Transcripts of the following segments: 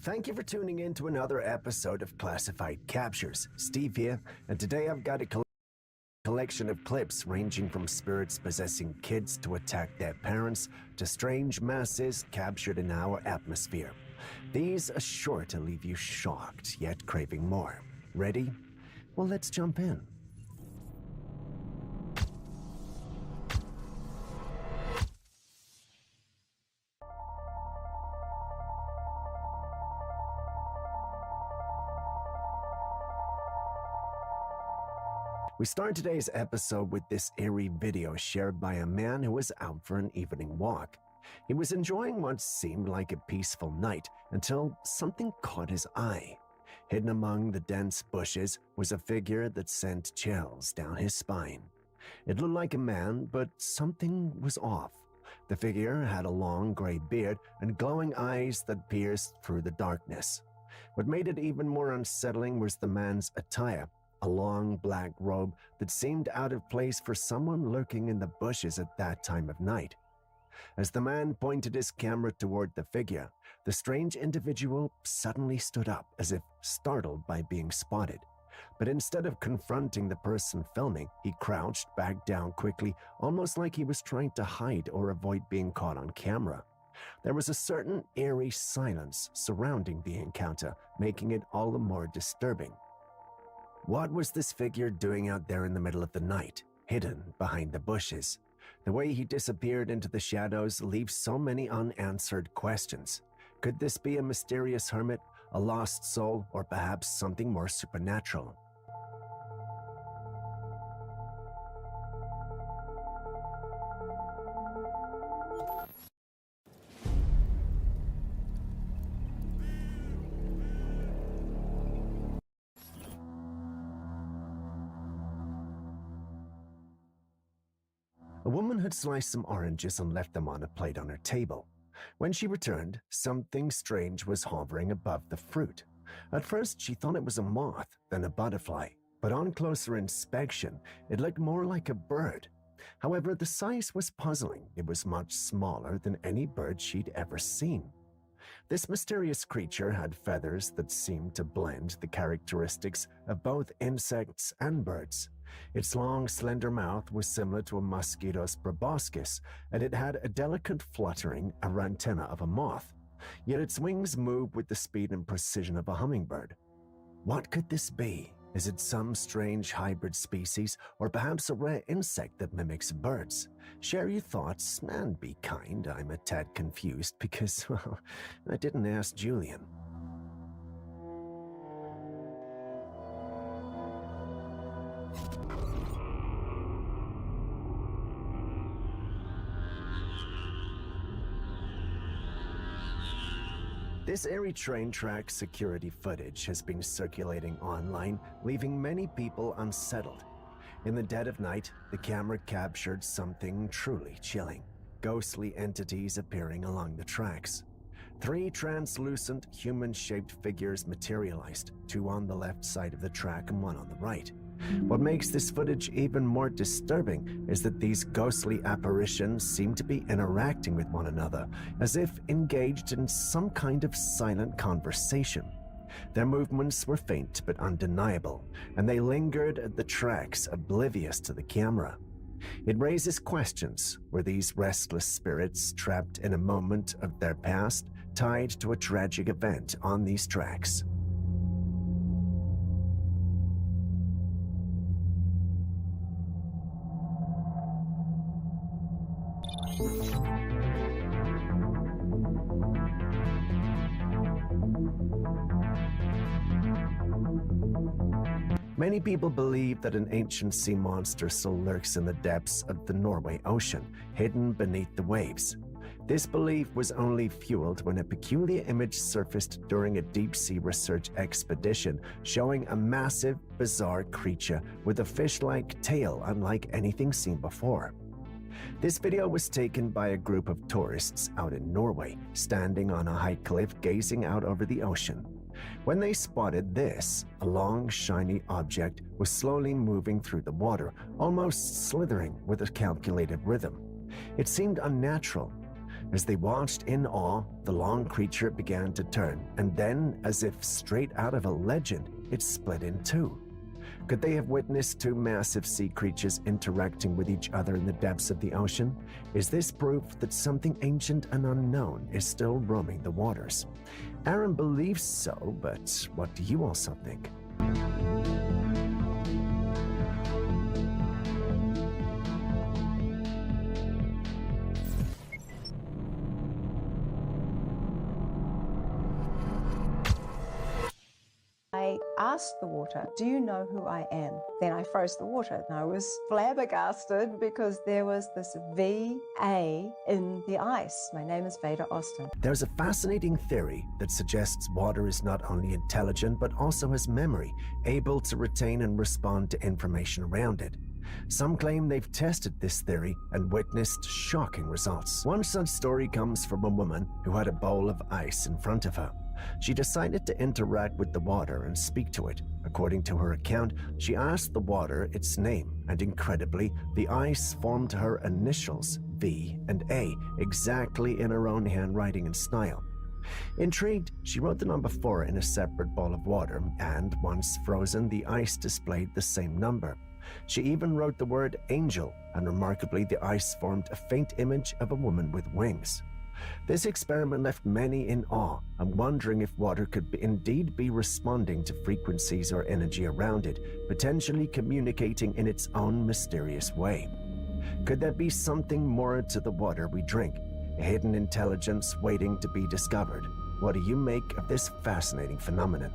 Thank you for tuning in to another episode of Classified Captures. Steve here, and today I've got a collection of clips ranging from spirits possessing kids to attack their parents to strange masses captured in our atmosphere. These are sure to leave you shocked, yet craving more. Ready? Well, let's jump in. We start today's episode with this eerie video shared by a man who was out for an evening walk. He was enjoying what seemed like a peaceful night until something caught his eye. Hidden among the dense bushes was a figure that sent chills down his spine. It looked like a man, but something was off. The figure had a long gray beard and glowing eyes that pierced through the darkness. What made it even more unsettling was the man's attire. A long black robe that seemed out of place for someone lurking in the bushes at that time of night. As the man pointed his camera toward the figure, the strange individual suddenly stood up as if startled by being spotted. But instead of confronting the person filming, he crouched back down quickly, almost like he was trying to hide or avoid being caught on camera. There was a certain eerie silence surrounding the encounter, making it all the more disturbing. What was this figure doing out there in the middle of the night, hidden behind the bushes? The way he disappeared into the shadows leaves so many unanswered questions. Could this be a mysterious hermit, a lost soul, or perhaps something more supernatural? A woman had sliced some oranges and left them on a plate on her table. When she returned, something strange was hovering above the fruit. At first, she thought it was a moth, then a butterfly, but on closer inspection, it looked more like a bird. However, the size was puzzling. It was much smaller than any bird she'd ever seen. This mysterious creature had feathers that seemed to blend the characteristics of both insects and birds. Its long, slender mouth was similar to a mosquito's proboscis, and it had a delicate fluttering antenna of a moth. Yet its wings moved with the speed and precision of a hummingbird. What could this be? Is it some strange hybrid species, or perhaps a rare insect that mimics birds? Share your thoughts and be kind. I'm a tad confused because, well, I didn't ask Julian. This eerie train track security footage has been circulating online, leaving many people unsettled. In the dead of night, the camera captured something truly chilling. Ghostly entities appearing along the tracks. 3 translucent, human-shaped figures materialized, 2 on the left side of the track and 1 on the right. What makes this footage even more disturbing is that these ghostly apparitions seem to be interacting with one another, as if engaged in some kind of silent conversation. Their movements were faint but undeniable, and they lingered at the tracks, oblivious to the camera. It raises questions. Were these restless spirits trapped in a moment of their past, tied to a tragic event on these tracks? Many people believe that an ancient sea monster still lurks in the depths of the Norway Ocean, hidden beneath the waves. This belief was only fueled when a peculiar image surfaced during a deep-sea research expedition showing a massive, bizarre creature with a fish-like tail unlike anything seen before. This video was taken by a group of tourists out in Norway, standing on a high cliff gazing out over the ocean. When they spotted this, a long, shiny object was slowly moving through the water, almost slithering with a calculated rhythm. It seemed unnatural. As they watched in awe, the long creature began to turn, and then, as if straight out of a legend, it split in two. Could they have witnessed two massive sea creatures interacting with each other in the depths of the ocean? Is this proof that something ancient and unknown is still roaming the waters? Aaron believes so, but what do you also think? I asked the water, "Do you know who I am?" Then I froze the water, and I was flabbergasted because there was this VA in the ice. My name is Veda Austin. There's a fascinating theory that suggests water is not only intelligent but also has memory, able to retain and respond to information around it. Some claim they've tested this theory and witnessed shocking results. One such story comes from a woman who had a bowl of ice in front of her. She decided to interact with the water and speak to it. According to her account, she asked the water its name, and incredibly, the ice formed her initials, V and A, exactly in her own handwriting and style. Intrigued, she wrote the number 4 in a separate bowl of water, and once frozen, the ice displayed the same number. She even wrote the word angel, and remarkably, the ice formed a faint image of a woman with wings. This experiment left many in awe and wondering if water could indeed be responding to frequencies or energy around it, potentially communicating in its own mysterious way. Could there be something more to the water we drink, a hidden intelligence waiting to be discovered? What do you make of this fascinating phenomenon?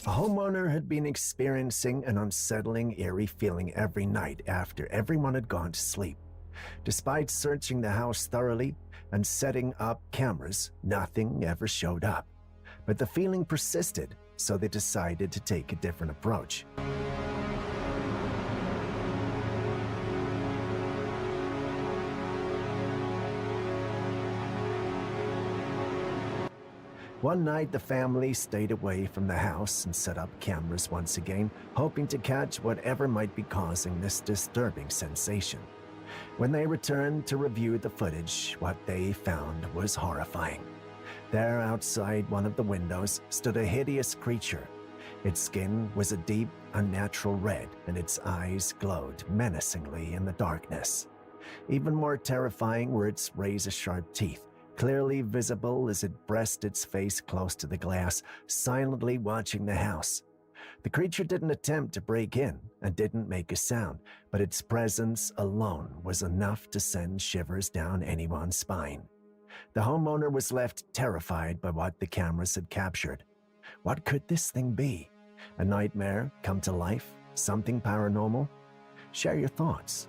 A homeowner had been experiencing an unsettling, eerie feeling every night after everyone had gone to sleep. Despite searching the house thoroughly and setting up cameras, nothing ever showed up. But the feeling persisted, so they decided to take a different approach. One night, the family stayed away from the house and set up cameras once again, hoping to catch whatever might be causing this disturbing sensation. When they returned to review the footage, what they found was horrifying. There, outside one of the windows, stood a hideous creature. Its skin was a deep, unnatural red, and its eyes glowed menacingly in the darkness. Even more terrifying were its razor-sharp teeth, clearly visible as it pressed its face close to the glass, silently watching the house. The creature didn't attempt to break in and didn't make a sound, but its presence alone was enough to send shivers down anyone's spine. The homeowner was left terrified by what the cameras had captured. What could this thing be? A nightmare come to life? Something paranormal? Share your thoughts.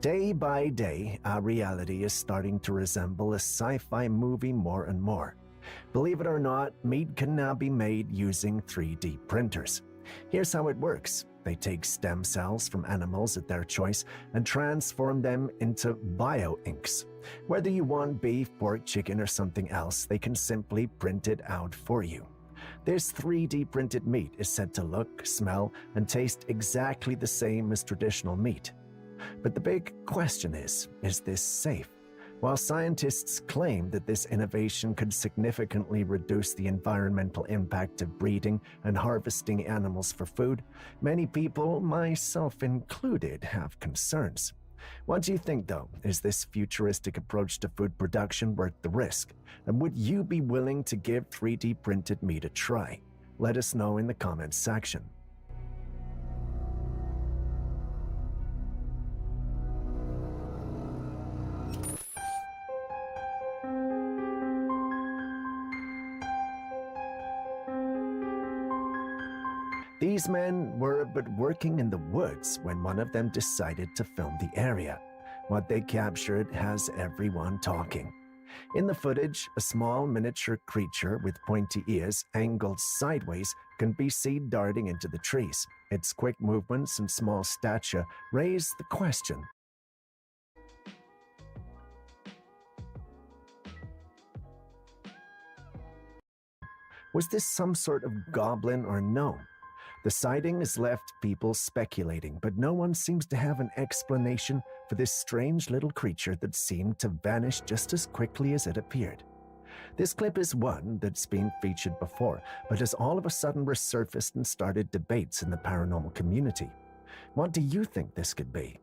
Day by day, our reality is starting to resemble a sci-fi movie more and more. Believe it or not, meat can now be made using 3D printers. Here's how it works. They take stem cells from animals at their choice and transform them into bio-inks. Whether you want beef, pork, chicken, or something else, they can simply print it out for you. This 3D printed meat is said to look, smell, and taste exactly the same as traditional meat. But the big question is this safe? While scientists claim that this innovation could significantly reduce the environmental impact of breeding and harvesting animals for food, many people, myself included, have concerns. What do you think, though? Is this futuristic approach to food production worth the risk? And would you be willing to give 3D printed meat a try? Let us know in the comments section. These men were but working in the woods when one of them decided to film the area. What they captured has everyone talking. In the footage, a small miniature creature with pointy ears angled sideways can be seen darting into the trees. Its quick movements and small stature raise the question. Was this some sort of goblin or gnome? The sighting has left people speculating, but no one seems to have an explanation for this strange little creature that seemed to vanish just as quickly as it appeared. This clip is one that's been featured before, but has all of a sudden resurfaced and started debates in the paranormal community. What do you think this could be?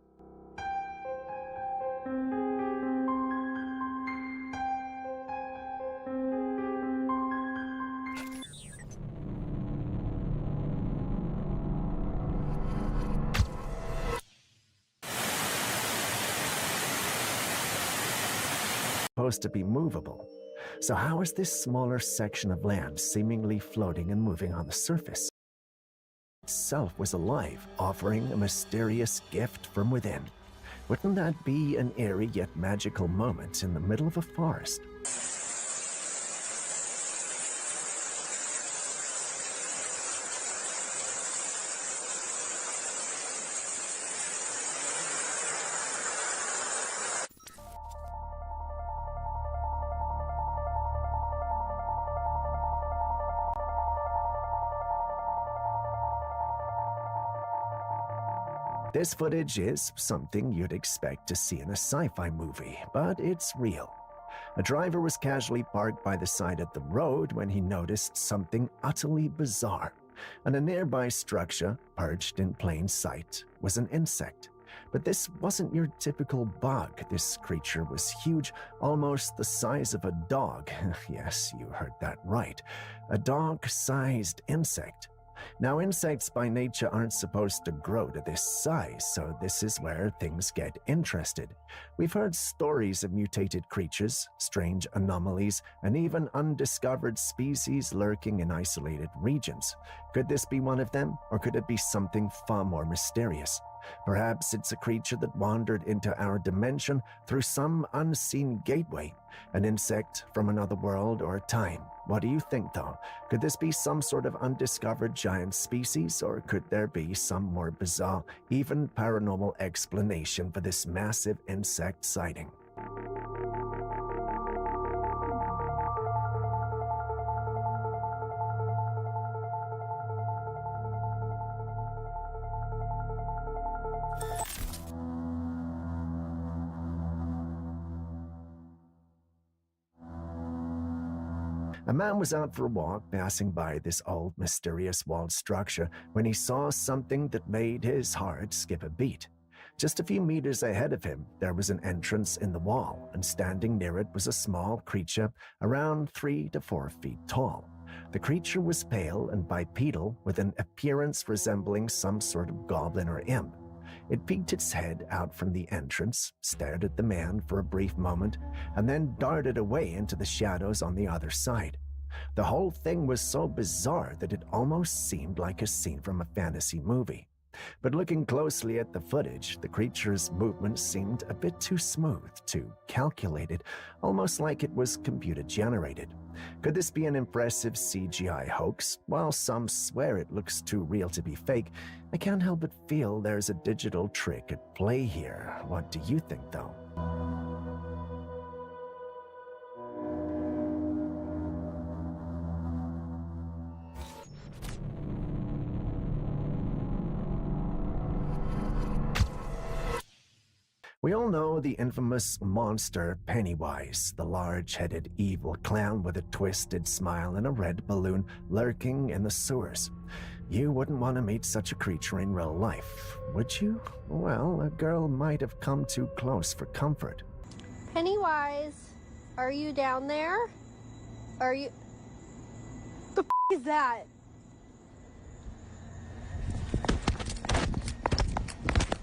Supposed to be movable. So how is this smaller section of land seemingly floating and moving on the surface? Itself was alive, offering a mysterious gift from within. Wouldn't that be an eerie yet magical moment in the middle of a forest? This footage is something you'd expect to see in a sci-fi movie, but it's real. A driver was casually parked by the side of the road when he noticed something utterly bizarre. On a nearby structure, perched in plain sight, was an insect. But this wasn't your typical bug. This creature was huge, almost the size of a dog. Yes, you heard that right. A dog-sized insect. Now, insects by nature aren't supposed to grow to this size, so this is where things get interested. We've heard stories of mutated creatures, strange anomalies, and even undiscovered species lurking in isolated regions. Could this be one of them, or could it be something far more mysterious? Perhaps it's a creature that wandered into our dimension through some unseen gateway, an insect from another world or time. What do you think, though? Could this be some sort of undiscovered giant species, or could there be some more bizarre, even paranormal explanation for this massive insect sighting? A man was out for a walk, passing by this old, mysterious walled structure when he saw something that made his heart skip a beat. Just a few meters ahead of him, there was an entrance in the wall, and standing near it was a small creature around 3 to 4 feet tall. The creature was pale and bipedal, with an appearance resembling some sort of goblin or imp. It peeked its head out from the entrance, stared at the man for a brief moment, and then darted away into the shadows on the other side. The whole thing was so bizarre that it almost seemed like a scene from a fantasy movie. But looking closely at the footage, the creature's movements seemed a bit too smooth, too calculated, almost like it was computer-generated. Could this be an impressive CGI hoax? While some swear it looks too real to be fake, I can't help but feel there's a digital trick at play here. What do you think, though? We all know the infamous monster Pennywise, the large-headed evil clown with a twisted smile and a red balloon lurking in the sewers. You wouldn't want to meet such a creature in real life, would you? Well, a girl might have come too close for comfort. Pennywise, are you down there? Are you... The f*** is that?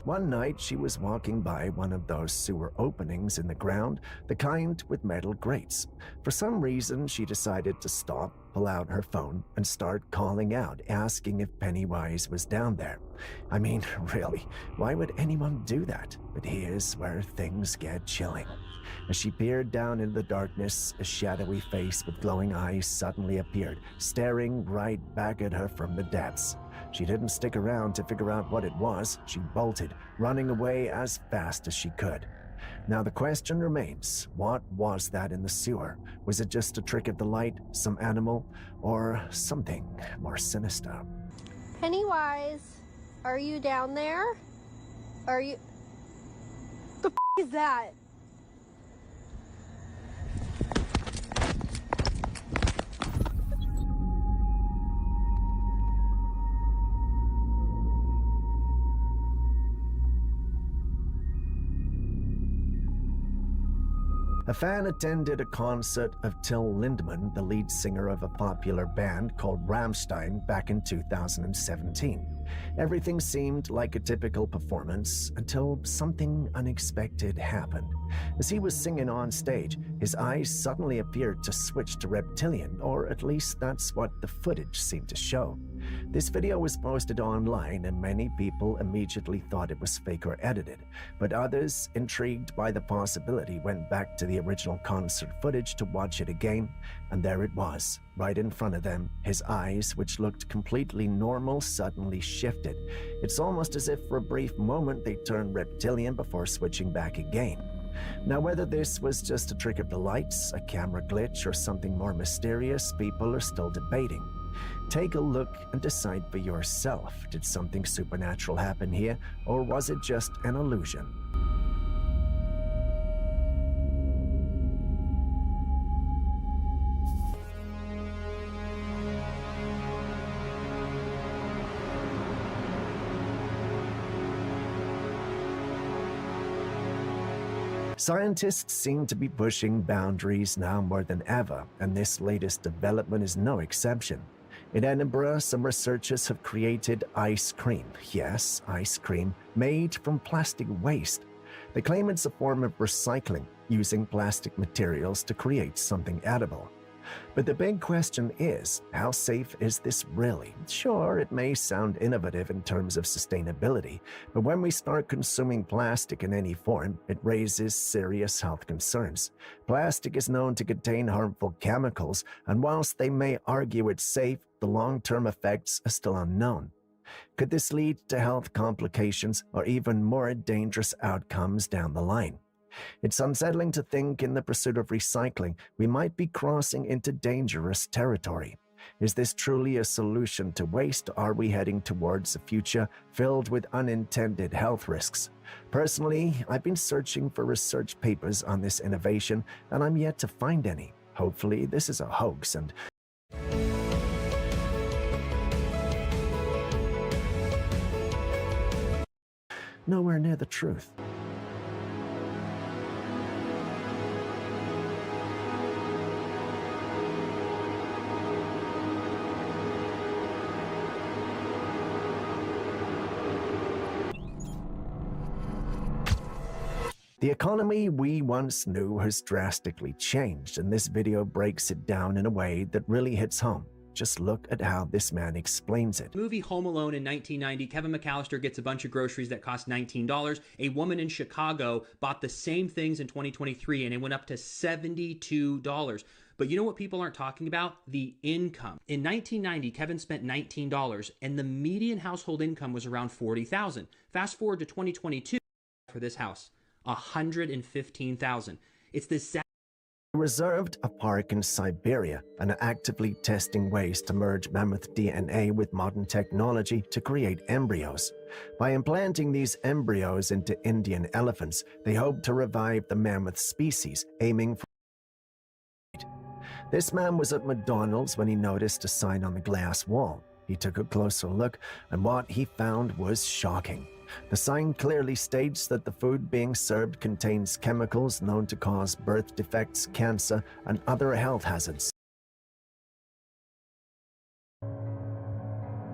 One night, she was walking by one of those sewer openings in the ground, the kind with metal grates. For some reason, she decided to stop, pull out her phone, and start calling out, asking if Pennywise was down there. I mean, really, why would anyone do that? But here's where things get chilling. As she peered down into the darkness, a shadowy face with glowing eyes suddenly appeared, staring right back at her from the depths. She didn't stick around to figure out what it was. She bolted, running away as fast as she could. Now the question remains, what was that in the sewer? Was it just a trick of the light, some animal, or something more sinister? Pennywise, are you down there? Are you... The f*** is that? A fan attended a concert of Till Lindemann, the lead singer of a popular band called Rammstein, back in 2017. Everything seemed like a typical performance until something unexpected happened. As he was singing on stage, his eyes suddenly appeared to switch to reptilian, or at least that's what the footage seemed to show. This video was posted online and many people immediately thought it was fake or edited, but others, intrigued by the possibility, went back to the original concert footage to watch it again, and there it was, right in front of them. His eyes, which looked completely normal, suddenly shifted. It's almost as if for a brief moment they turned reptilian before switching back again. Now, whether this was just a trick of the lights, a camera glitch, or something more mysterious, people are still debating. Take a look and decide for yourself. Did something supernatural happen here, or was it just an illusion? Scientists seem to be pushing boundaries now more than ever, and this latest development is no exception. In Edinburgh, some researchers have created ice cream. Yes, ice cream made from plastic waste. They claim it's a form of recycling, using plastic materials to create something edible. But the big question is, how safe is this really? Sure, it may sound innovative in terms of sustainability, but when we start consuming plastic in any form, it raises serious health concerns. Plastic is known to contain harmful chemicals, and whilst they may argue it's safe, the long-term effects are still unknown. Could this lead to health complications or even more dangerous outcomes down the line? It's unsettling to think in the pursuit of recycling, we might be crossing into dangerous territory. Is this truly a solution to waste, or are we heading towards a future filled with unintended health risks? Personally, I've been searching for research papers on this innovation, and I'm yet to find any. Hopefully, this is a hoax and nowhere near the truth. The economy we once knew has drastically changed, and this video breaks it down in a way that really hits home. Just look at how this man explains it. Movie Home Alone in 1990, Kevin McAllister gets a bunch of groceries that cost $19. A woman in Chicago bought the same things in 2023 and it went up to $72. But you know what people aren't talking about? The income. In 1990, Kevin spent $19 and the median household income was around $40,000. Fast forward to 2022 for this house, $115,000. It's this reserved a park in Siberia and are actively testing ways to merge mammoth DNA with modern technology to create embryos. By implanting these embryos into Indian elephants, they hope to revive the mammoth species, aiming for. This man was at McDonald's when he noticed a sign on the glass wall. He took a closer look, and what he found was shocking. The sign clearly states that the food being served contains chemicals known to cause birth defects, cancer, and other health hazards.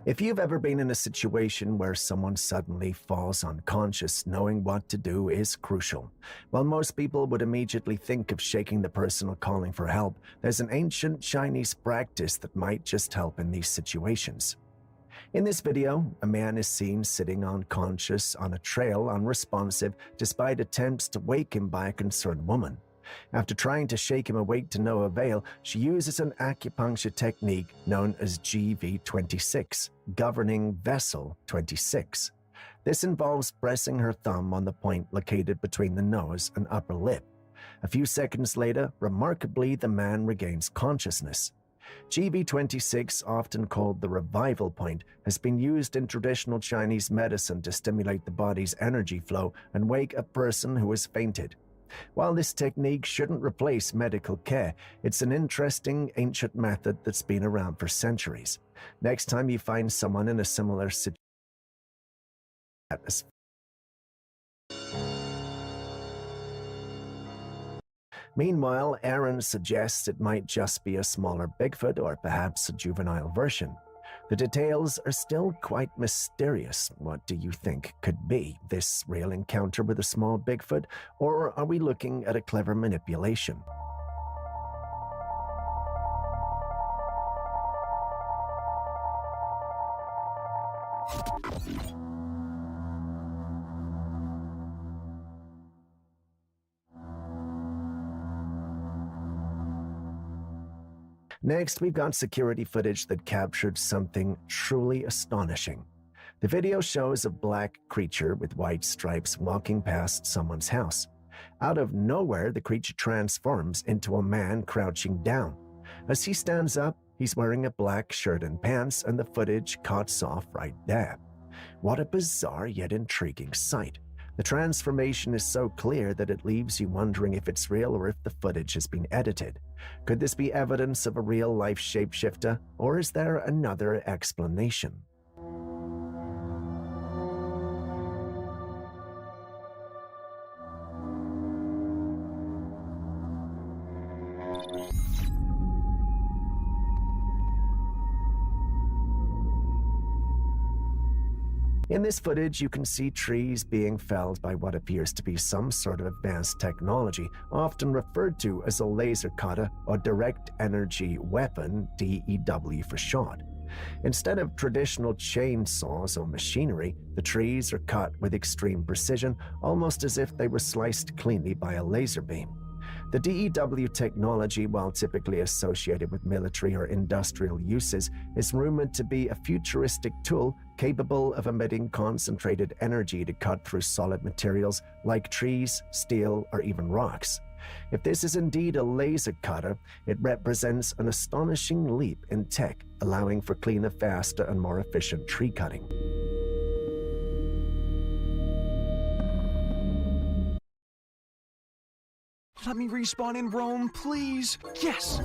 If you've ever been in a situation where someone suddenly falls unconscious, knowing what to do is crucial. While most people would immediately think of shaking the person or calling for help, there's an ancient Chinese practice that might just help in these situations. In this video, a man is seen sitting unconscious on a trail, unresponsive, despite attempts to wake him by a concerned woman. After trying to shake him awake to no avail, she uses an acupuncture technique known as GV26, governing vessel 26. This involves pressing her thumb on the point located between the nose and upper lip. A few seconds later, remarkably, the man regains consciousness. GV26, often called the revival point, has been used in traditional Chinese medicine to stimulate the body's energy flow and wake a person who has fainted. While this technique shouldn't replace medical care, it's an interesting ancient method that's been around for centuries. Next time you find someone in a similar situation, meanwhile, Aaron suggests it might just be a smaller Bigfoot or perhaps a juvenile version. The details are still quite mysterious. What do you think could be this real encounter with a small Bigfoot, or are we looking at a clever manipulation? Next, we've got security footage that captured something truly astonishing. The video shows a black creature with white stripes walking past someone's house. Out of nowhere, the creature transforms into a man crouching down. As he stands up, he's wearing a black shirt and pants, and the footage cuts off right there. What a bizarre yet intriguing sight. The transformation is so clear that it leaves you wondering if it's real or if the footage has been edited. Could this be evidence of a real-life shapeshifter, or is there another explanation? In this footage, you can see trees being felled by what appears to be some sort of advanced technology, often referred to as a laser cutter or direct energy weapon, DEW for short. Instead of traditional chainsaws or machinery, the trees are cut with extreme precision, almost as if they were sliced cleanly by a laser beam. The DEW technology, while typically associated with military or industrial uses, is rumored to be a futuristic tool capable of emitting concentrated energy to cut through solid materials like trees, steel, or even rocks. If this is indeed a laser cutter, it represents an astonishing leap in tech, allowing for cleaner, faster, and more efficient tree cutting. Let me respawn in Rome, please. Yes!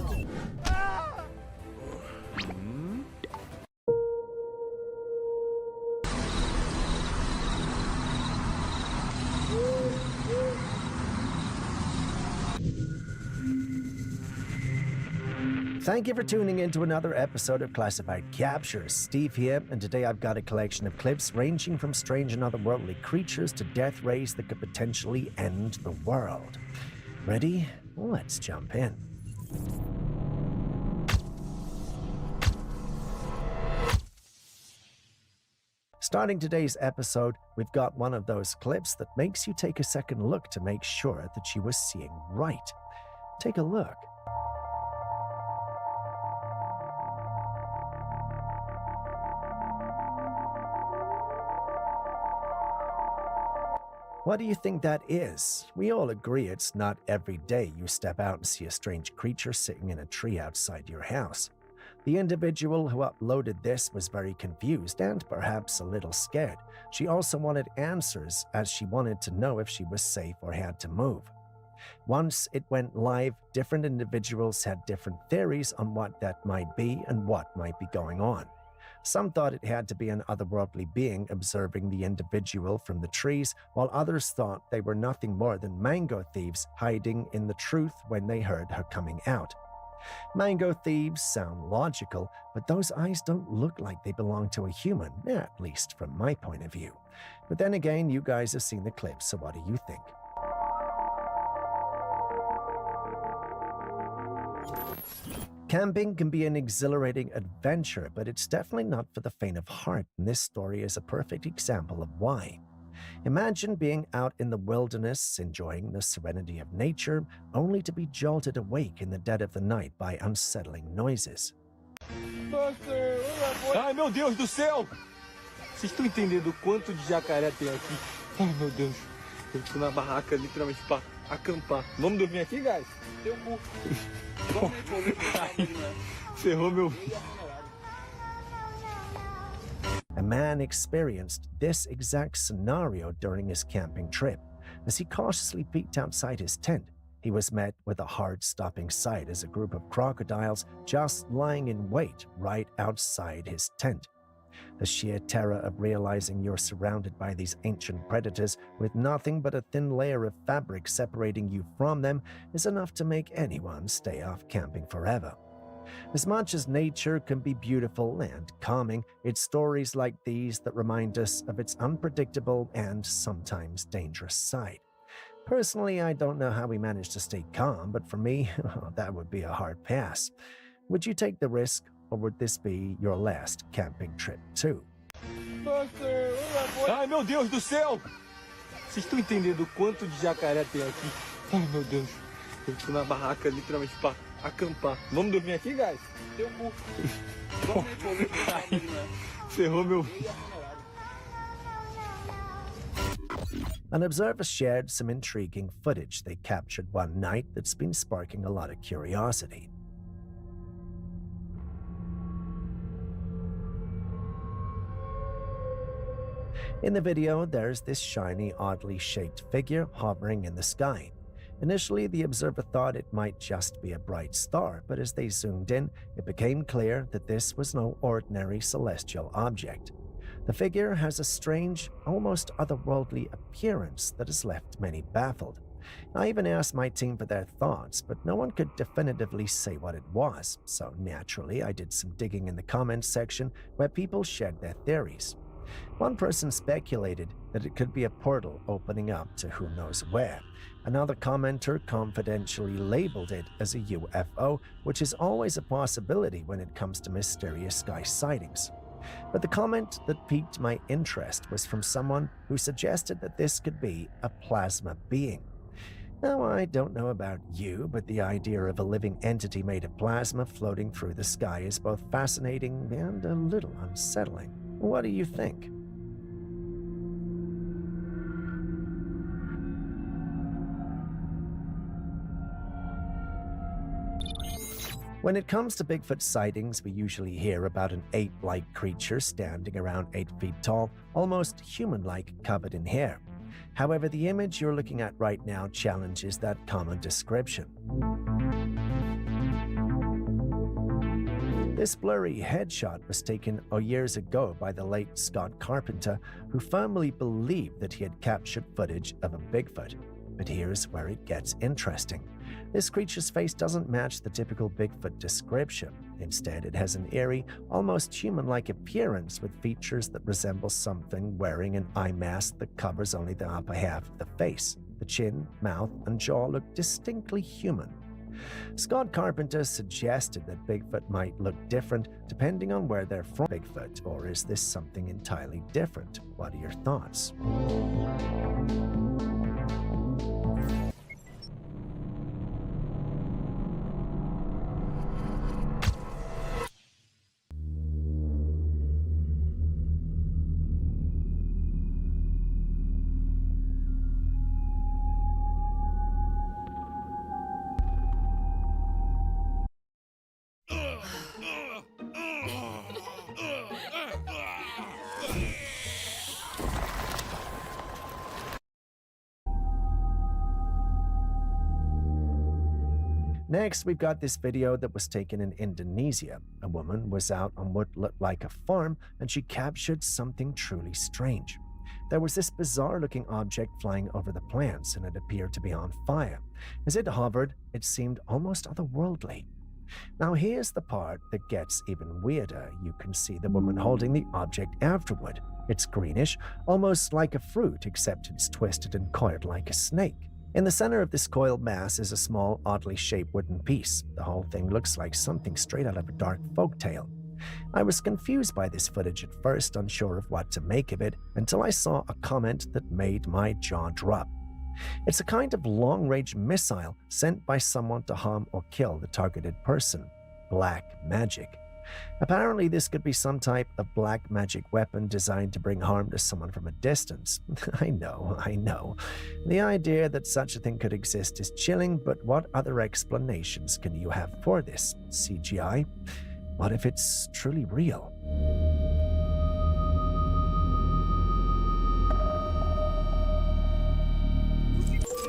Thank you for tuning in to another episode of Classified Captures. Steve here, and today I've got a collection of clips ranging from strange and otherworldly creatures to death rays that could potentially end the world. Ready? Let's jump in. Starting today's episode, we've got one of those clips that makes you take a second look to make sure that you were seeing right. Take a look. What do you think that is? We all agree it's not every day you step out and see a strange creature sitting in a tree outside your house. The individual who uploaded this was very confused and perhaps a little scared. She also wanted answers, as she wanted to know if she was safe or had to move. Once it went live, different individuals had different theories on what that might be and what might be going on. Some thought it had to be an otherworldly being observing the individual from the trees, while others thought they were nothing more than mango thieves hiding in the truth when they heard her coming out. Mango thieves sound logical, but those eyes don't look like they belong to a human, at least from my point of view. But then again, you guys have seen the clips, so what do you think? Camping can be an exhilarating adventure, but it's definitely not for the faint of heart, and this story is a perfect example of why. Imagine being out in the wilderness, enjoying the serenity of nature, only to be jolted awake in the dead of the night by unsettling noises. Ai, meu Deus do céu! Vocês estão entendendo o quanto de jacaré tem aqui? Ai, meu Deus. Eu tô na barraca, literalmente, pra acampar. Vamos dormir aqui, guys? Teu cu. Ferrou meu... A man experienced this exact scenario during his camping trip. As he cautiously peeked outside his tent, he was met with a heart-stopping sight as a group of crocodiles just lying in wait right outside his tent. The sheer terror of realizing you're surrounded by these ancient predators with nothing but a thin layer of fabric separating you from them is enough to make anyone stay off camping forever. As much as nature can be beautiful and calming, it's stories like these that remind us of its unpredictable and sometimes dangerous side. Personally, I don't know how we managed to stay calm, but for me, that would be a hard pass. Would you take the risk, or would this be your last camping trip too? Ai, meu Deus do céu! Vocês estão entendendo o quanto de jacaré tem aqui? Ai, meu Deus. Eu tô na barraca, literalmente, pra acampar. Vamos dormir aqui, guys? Teu cu. Ferrou meu... An observer shared some intriguing footage they captured one night that's been sparking a lot of curiosity. In the video, there's this shiny, oddly shaped figure hovering in the sky. Initially, the observer thought it might just be a bright star, but as they zoomed in, it became clear that this was no ordinary celestial object. The figure has a strange, almost otherworldly appearance that has left many baffled. I even asked my team for their thoughts, but no one could definitively say what it was, so naturally I did some digging in the comments section where people shared their theories. One person speculated that it could be a portal opening up to who knows where. Another commenter confidentially labeled it as a UFO, which is always a possibility when it comes to mysterious sky sightings. But the comment that piqued my interest was from someone who suggested that this could be a plasma being. Now, I don't know about you, but the idea of a living entity made of plasma floating through the sky is both fascinating and a little unsettling. What do you think? When it comes to Bigfoot sightings, we usually hear about an ape-like creature standing around 8 feet tall, almost human-like, covered in hair. However, the image you're looking at right now challenges that common description. This blurry headshot was taken years ago by the late Scott Carpenter, who firmly believed that he had captured footage of a Bigfoot. But here's where it gets interesting. This creature's face doesn't match the typical Bigfoot description. Instead, it has an eerie, almost human-like appearance with features that resemble something wearing an eye mask that covers only the upper half of the face. The chin, mouth, and jaw look distinctly human. Scott Carpenter suggested that Bigfoot might look different depending on where they're from. Bigfoot, or is this something entirely different? What are your thoughts? Next, we've got this video that was taken in Indonesia. A woman was out on what looked like a farm, and she captured something truly strange. There was this bizarre-looking object flying over the plants, and it appeared to be on fire. As it hovered, it seemed almost otherworldly. Now here's the part that gets even weirder. You can see the woman holding the object afterward. It's greenish, almost like a fruit, except it's twisted and coiled like a snake. In the center of this coiled mass is a small, oddly shaped wooden piece. The whole thing looks like something straight out of a dark folktale. I was confused by this footage at first, unsure of what to make of it, until I saw a comment that made my jaw drop. It's a kind of long-range missile sent by someone to harm or kill the targeted person. Black magic. Apparently, this could be some type of black magic weapon designed to bring harm to someone from a distance. I know. The idea that such a thing could exist is chilling, but what other explanations can you have for this? CGI? What if it's truly real?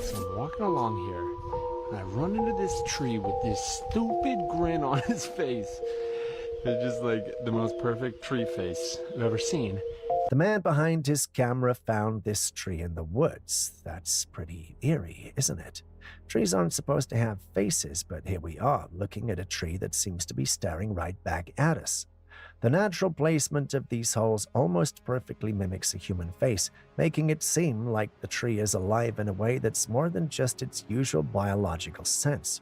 So I'm walking along here, and I run into this tree with this stupid grin on his face. It's just like the most perfect tree face I've ever seen. The man behind his camera found this tree in the woods. That's pretty eerie, isn't it? Trees aren't supposed to have faces, but here we are, looking at a tree that seems to be staring right back at us. The natural placement of these holes almost perfectly mimics a human face, making it seem like the tree is alive in a way that's more than just its usual biological sense.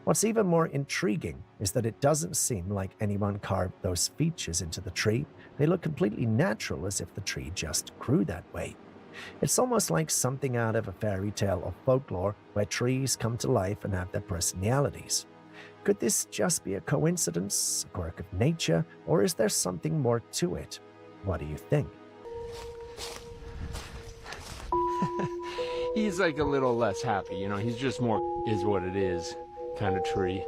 What's even more intriguing is that it doesn't seem like anyone carved those features into the tree. They look completely natural, as if the tree just grew that way. It's almost like something out of a fairy tale or folklore where trees come to life and have their personalities. Could this just be a coincidence, a quirk of nature, or is there something more to it? What do you think? He's like a little less happy, you know, he's just more is what it is kind of tree.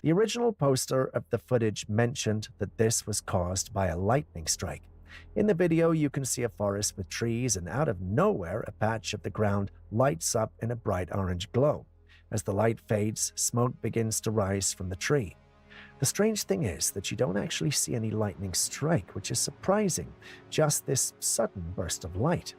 The original poster of the footage mentioned that this was caused by a lightning strike. In the video, you can see a forest with trees, and out of nowhere, a patch of the ground lights up in a bright orange glow. As the light fades, smoke begins to rise from the tree. The strange thing is that you don't actually see any lightning strike, which is surprising, just this sudden burst of light.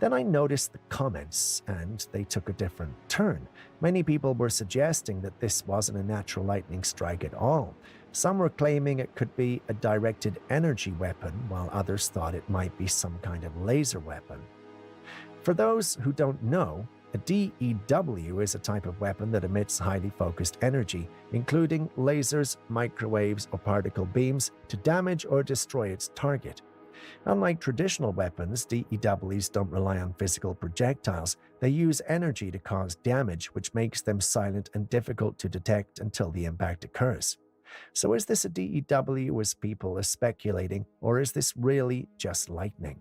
Then I noticed the comments, and they took a different turn. Many people were suggesting that this wasn't a natural lightning strike at all. Some were claiming it could be a directed energy weapon, while others thought it might be some kind of laser weapon. For those who don't know, a DEW is a type of weapon that emits highly focused energy, including lasers, microwaves, or particle beams, to damage or destroy its target. Unlike traditional weapons, DEWs don't rely on physical projectiles. They use energy to cause damage, which makes them silent and difficult to detect until the impact occurs. So is this a DEW, as people are speculating, or is this really just lightning?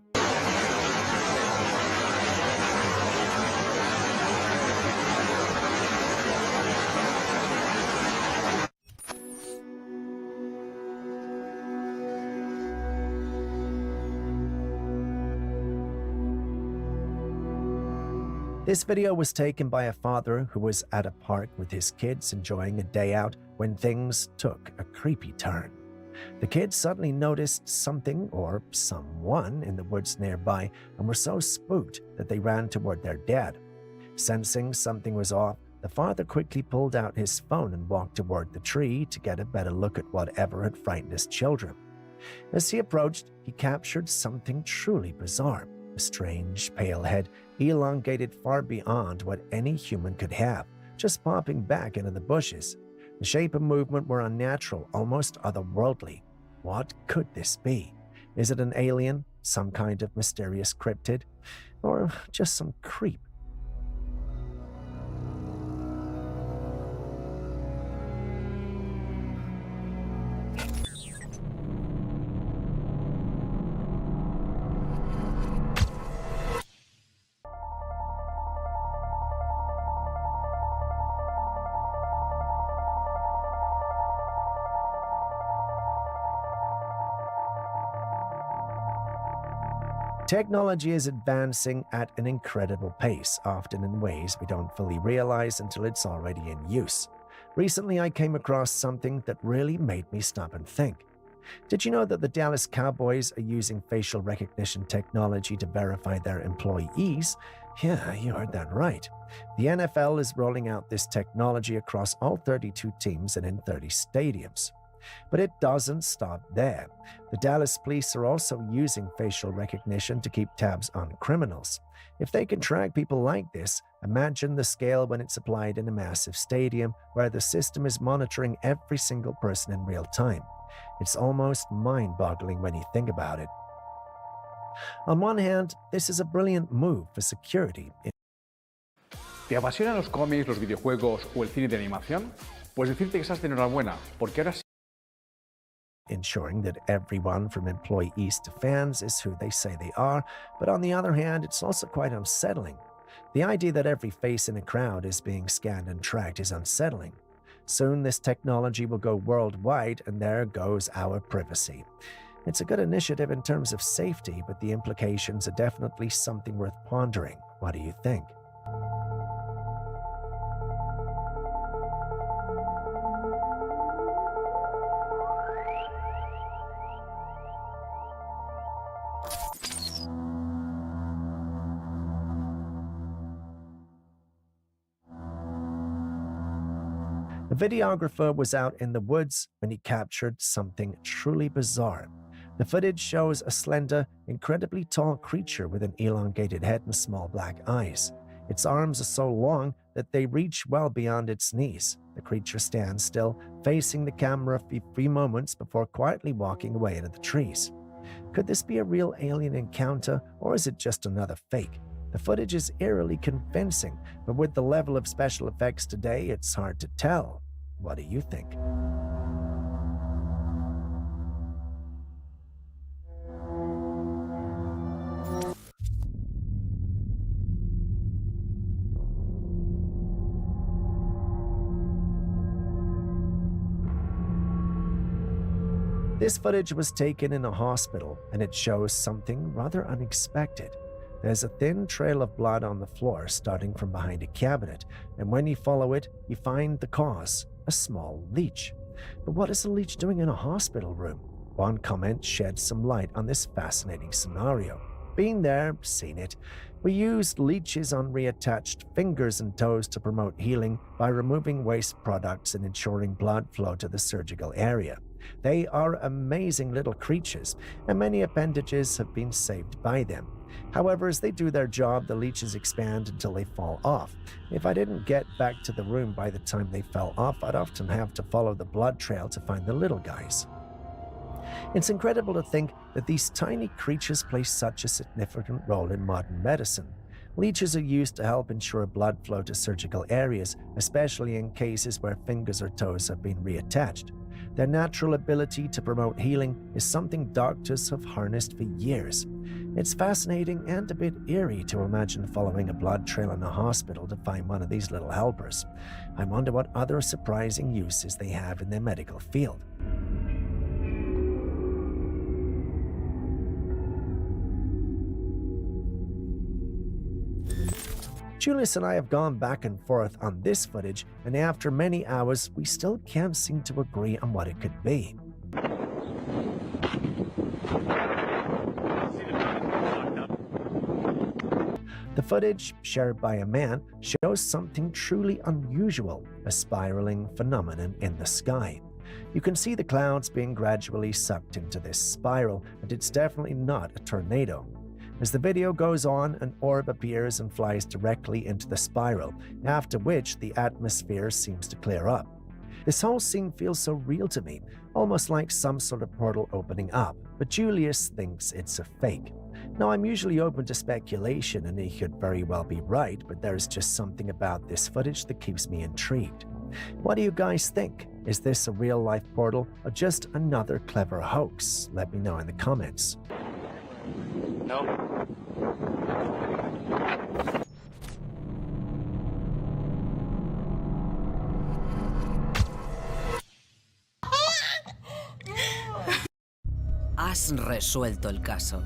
This video was taken by a father who was at a park with his kids enjoying a day out when things took a creepy turn. The kids suddenly noticed something or someone in the woods nearby and were so spooked that they ran toward their dad. Sensing something was off, the father quickly pulled out his phone and walked toward the tree to get a better look at whatever had frightened his children. As he approached, he captured something truly bizarre. A strange, pale head, elongated far beyond what any human could have, just popping back into the bushes. The shape and movement were unnatural, almost otherworldly. What could this be? Is it an alien, some kind of mysterious cryptid, or just some creep? Technology is advancing at an incredible pace, often in ways we don't fully realize until it's already in use. Recently, I came across something that really made me stop and think. Did you know that the Dallas Cowboys are using facial recognition technology to verify their employees? Yeah, you heard that right. The NFL is rolling out this technology across all 32 teams and in 30 stadiums. But it doesn't stop there. The Dallas police are also using facial recognition to keep tabs on criminals. If they can track people like this, imagine the scale when it's applied in a massive stadium where the system is monitoring every single person in real time. It's almost mind-boggling when you think about it. On one hand, this is a brilliant move for security. ¿Te apasionan los cómics, los videojuegos o el cine de animación? Pues decirte que estás de enhorabuena, porque ahora sí. Ensuring that everyone from employees to fans is who they say they are, but on the other hand, it's also quite unsettling. The idea that every face in a crowd is being scanned and tracked is unsettling. Soon this technology will go worldwide, and there goes our privacy. It's a good initiative in terms of safety, but the implications are definitely something worth pondering. What do you think? A videographer was out in the woods when he captured something truly bizarre. The footage shows a slender, incredibly tall creature with an elongated head and small black eyes. Its arms are so long that they reach well beyond its knees. The creature stands still, facing the camera for a few moments before quietly walking away into the trees. Could this be a real alien encounter, or is it just another fake? The footage is eerily convincing, but with the level of special effects today, it's hard to tell. What do you think? This footage was taken in a hospital, and it shows something rather unexpected. There's a thin trail of blood on the floor starting from behind a cabinet, and when you follow it, you find the cause, a small leech. But what is a leech doing in a hospital room? One comment sheds some light on this fascinating scenario. Been there, seen it. We used leeches on reattached fingers and toes to promote healing by removing waste products and ensuring blood flow to the surgical area. They are amazing little creatures, and many appendages have been saved by them. However, as they do their job, the leeches expand until they fall off. If I didn't get back to the room by the time they fell off, I'd often have to follow the blood trail to find the little guys. It's incredible to think that these tiny creatures play such a significant role in modern medicine. Leeches are used to help ensure blood flow to surgical areas, especially in cases where fingers or toes have been reattached. Their natural ability to promote healing is something doctors have harnessed for years. It's fascinating and a bit eerie to imagine following a blood trail in a hospital to find one of these little helpers. I wonder what other surprising uses they have in their medical field. Julius and I have gone back and forth on this footage, and after many hours, we still can't seem to agree on what it could be. The footage, shared by a man, shows something truly unusual, a spiraling phenomenon in the sky. You can see the clouds being gradually sucked into this spiral, and it's definitely not a tornado. As the video goes on, an orb appears and flies directly into the spiral, after which the atmosphere seems to clear up. This whole scene feels so real to me, almost like some sort of portal opening up, but Julius thinks it's a fake. Now, I'm usually open to speculation, and he could very well be right, but there's just something about this footage that keeps me intrigued. What do you guys think? Is this a real-life portal or just another clever hoax? Let me know in the comments. No. Has resuelto el caso.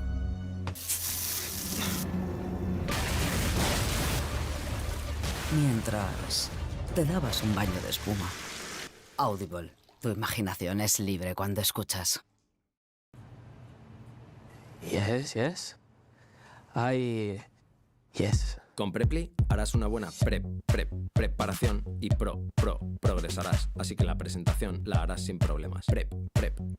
Mientras te dabas un baño de espuma. Audible. Tu imaginación es libre cuando escuchas. Yes. Yes. Con Preply harás una buena preparación y progresarás. Así que la presentación la harás sin problemas.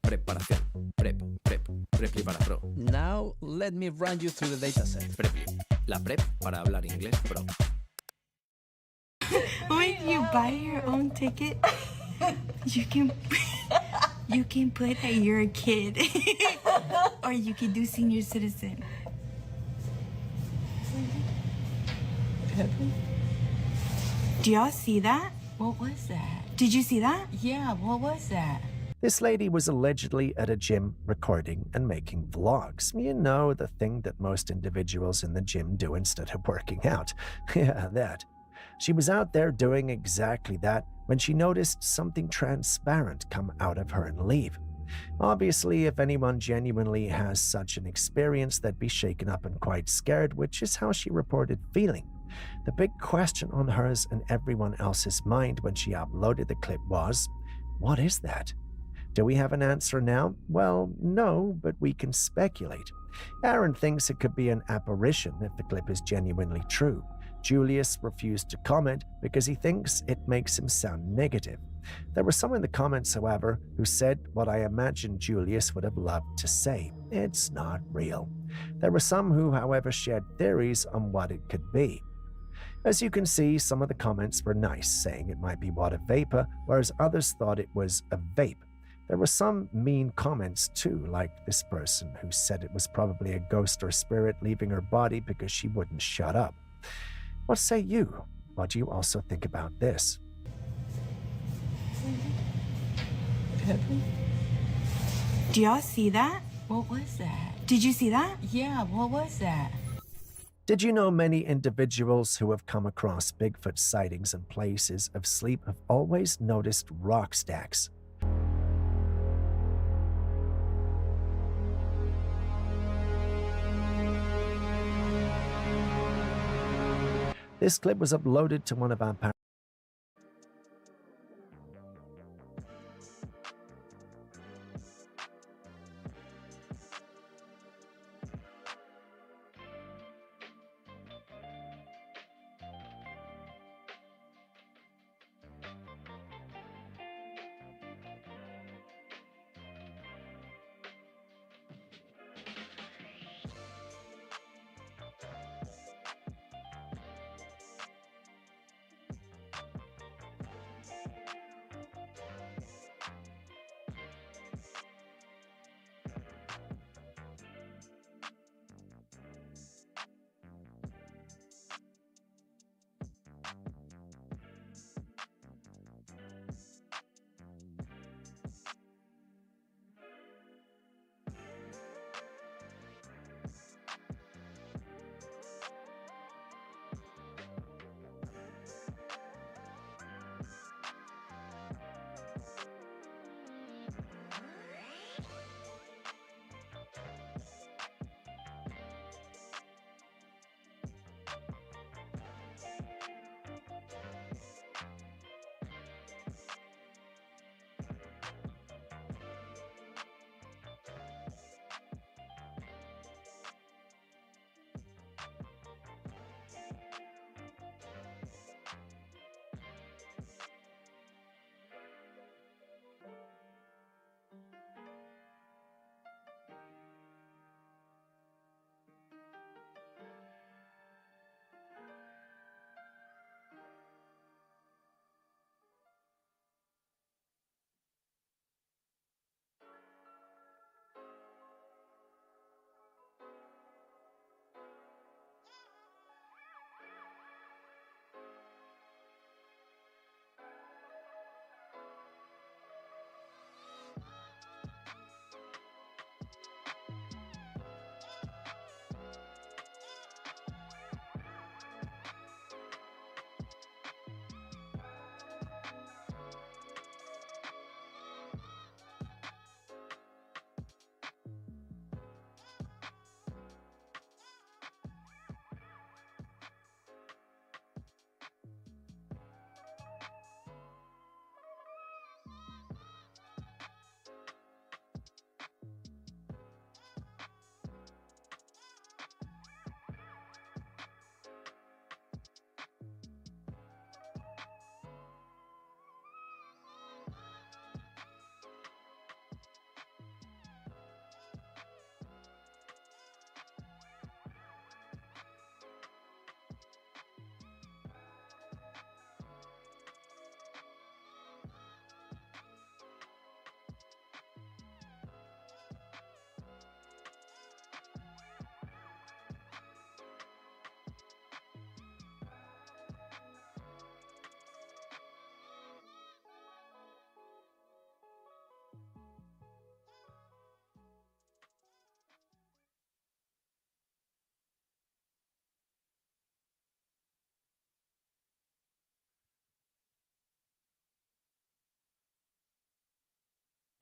Preparación. Preply para pro. Now let me run you through the dataset. Preply, la prep para hablar inglés pro. When you buy your own ticket, you can put that you're a kid, or you can do senior citizen. Do y'all see that? What was that? Did you see that? Yeah, what was that? This lady was allegedly at a gym recording and making vlogs. You know, the thing that most individuals in the gym do instead of working out. Yeah, that. She was out there doing exactly that when she noticed something transparent come out of her and leave. Obviously, if anyone genuinely has such an experience, they'd be shaken up and quite scared, which is how she reported feeling. The big question on hers and everyone else's mind when she uploaded the clip was, what is that? Do we have an answer now? Well, no, but we can speculate. Aaron thinks it could be an apparition if the clip is genuinely true. Julius refused to comment because he thinks it makes him sound negative. There were some in the comments, however, who said what I imagine Julius would have loved to say. It's not real. There were some who, however, shared theories on what it could be. As you can see, some of the comments were nice, saying it might be water vapor, whereas others thought it was a vape. There were some mean comments too, like this person who said it was probably a ghost or spirit leaving her body because she wouldn't shut up. What say you? What do you also think about this? Do y'all see that? What was that? Did you see that? Yeah, what was that? Did you know many individuals who have come across Bigfoot sightings in places of sleep have always noticed rock stacks? This clip was uploaded to one of our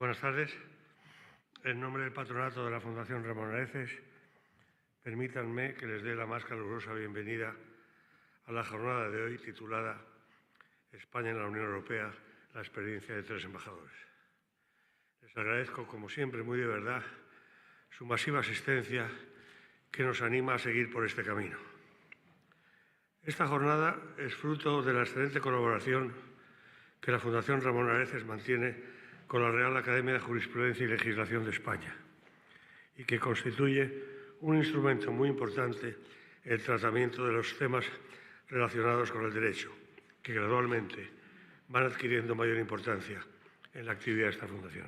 Buenas tardes. En nombre del patronato de la Fundación Ramón Areces, permítanme que les dé la más calurosa bienvenida a la jornada de hoy titulada España en la Unión Europea, la experiencia de 3 embajadores. Les agradezco, como siempre, muy de verdad, su masiva asistencia que nos anima a seguir por este camino. Esta jornada es fruto de la excelente colaboración que la Fundación Ramón Areces mantiene con la Real Academia de Jurisprudencia y Legislación de España y que constituye un instrumento muy importante en el tratamiento de los temas relacionados con el derecho, que gradualmente van adquiriendo mayor importancia en la actividad de esta fundación.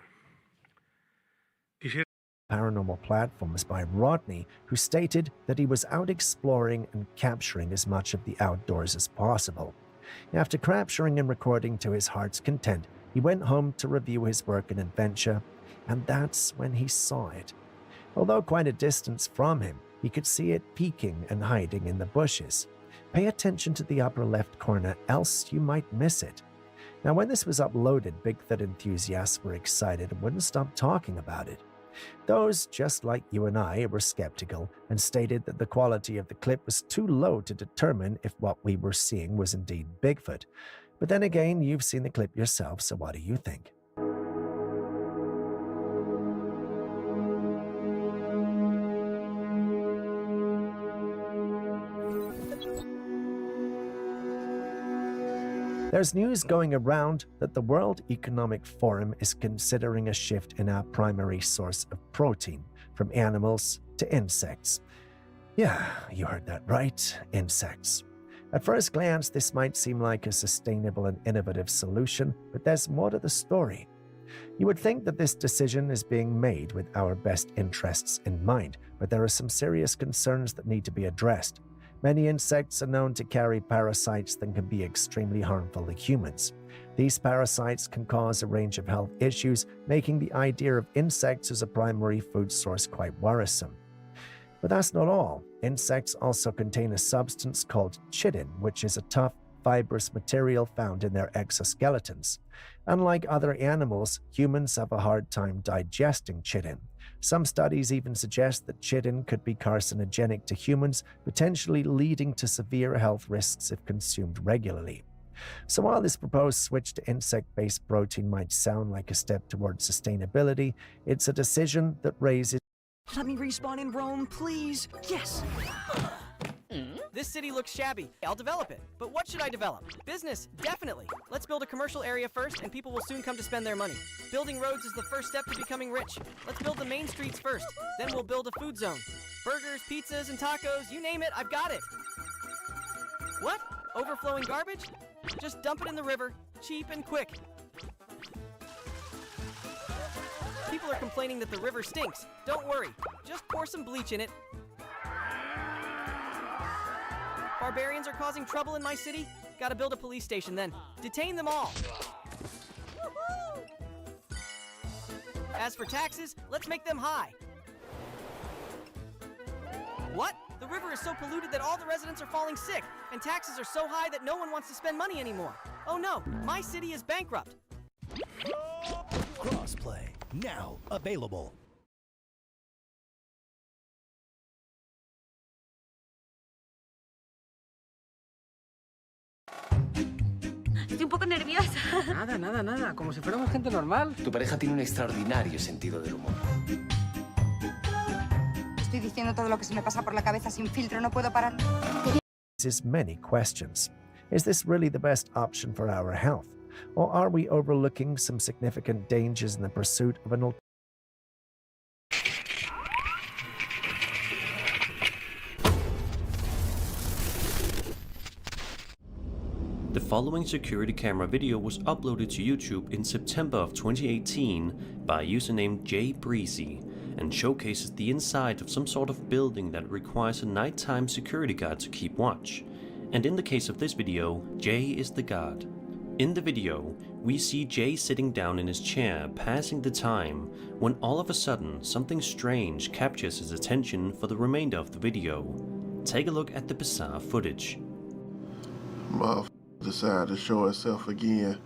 Paranormal platforms by Rodney, who stated that he was out exploring and capturing as much of the outdoors as possible. After capturing and recording to his heart's content, he went home to review his work and adventure, and that's when he saw it. Although quite a distance from him, he could see it peeking and hiding in the bushes. Pay attention to the upper left corner, else you might miss it. Now, when this was uploaded, Bigfoot enthusiasts were excited and wouldn't stop talking about it. Those, just like you and I, were skeptical and stated that the quality of the clip was too low to determine if what we were seeing was indeed Bigfoot. But then again, you've seen the clip yourself, so what do you think? There's news going around that the World Economic Forum is considering a shift in our primary source of protein, from animals to insects. Yeah, you heard that right, insects. At first glance, this might seem like a sustainable and innovative solution, but there's more to the story. You would think that this decision is being made with our best interests in mind, but there are some serious concerns that need to be addressed. Many insects are known to carry parasites that can be extremely harmful to humans. These parasites can cause a range of health issues, making the idea of insects as a primary food source quite worrisome. But that's not all. Insects also contain a substance called chitin, which is a tough, fibrous material found in their exoskeletons. Unlike other animals, humans have a hard time digesting chitin. Some studies even suggest that chitin could be carcinogenic to humans, potentially leading to severe health risks if consumed regularly. So while this proposed switch to insect-based protein might sound like a step towards sustainability, it's a decision that raises... Let me respawn in Rome, please. Yes! This city looks shabby. I'll develop it. But what should I develop? Business, definitely. Let's build a commercial area first, and people will soon come to spend their money. Building roads is the first step to becoming rich. Let's build the main streets first. Then we'll build a food zone. Burgers, pizzas, and tacos, you name it, I've got it. What? Overflowing garbage? Just dump it in the river, cheap and quick. People are complaining that the river stinks. Don't worry, just pour some bleach in it. Barbarians are causing trouble in my city? Gotta build a police station then. Detain them all! As for taxes, let's make them high. What? The river is so polluted that all the residents are falling sick, and taxes are so high that no one wants to spend money anymore. Oh no, my city is bankrupt. Crossplay, now available. Estoy un poco nerviosa. Nada, como si fuéramos gente normal. Tu pareja tiene un extraordinario sentido del humor. Estoy diciendo todo lo que se me pasa por la cabeza sin filtro, no puedo parar. Raises many questions. Is this really the best option for our health? Or are we overlooking some significant dangers in the pursuit of an alternative? The following security camera video was uploaded to YouTube in September of 2018 by a username JBreezy and showcases the inside of some sort of building that requires a nighttime security guard to keep watch. And in the case of this video, Jay is the guard. In the video, we see Jay sitting down in his chair passing the time when all of a sudden something strange captures his attention for the remainder of the video. Take a look at the bizarre footage. Decided to show itself again.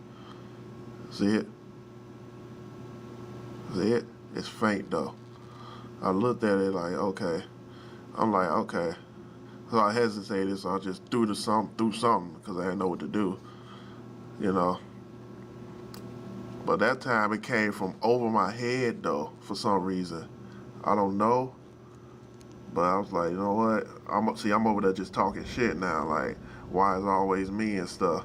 See it? See it? It's faint though. I looked at it like, okay. I'm like, okay. So I hesitated, so I just threw something because I didn't know what to do, you know. But that time it came from over my head though, for some reason. I don't know. But I was like, you know what? I'm over there just talking shit now, like, why is it always me and stuff?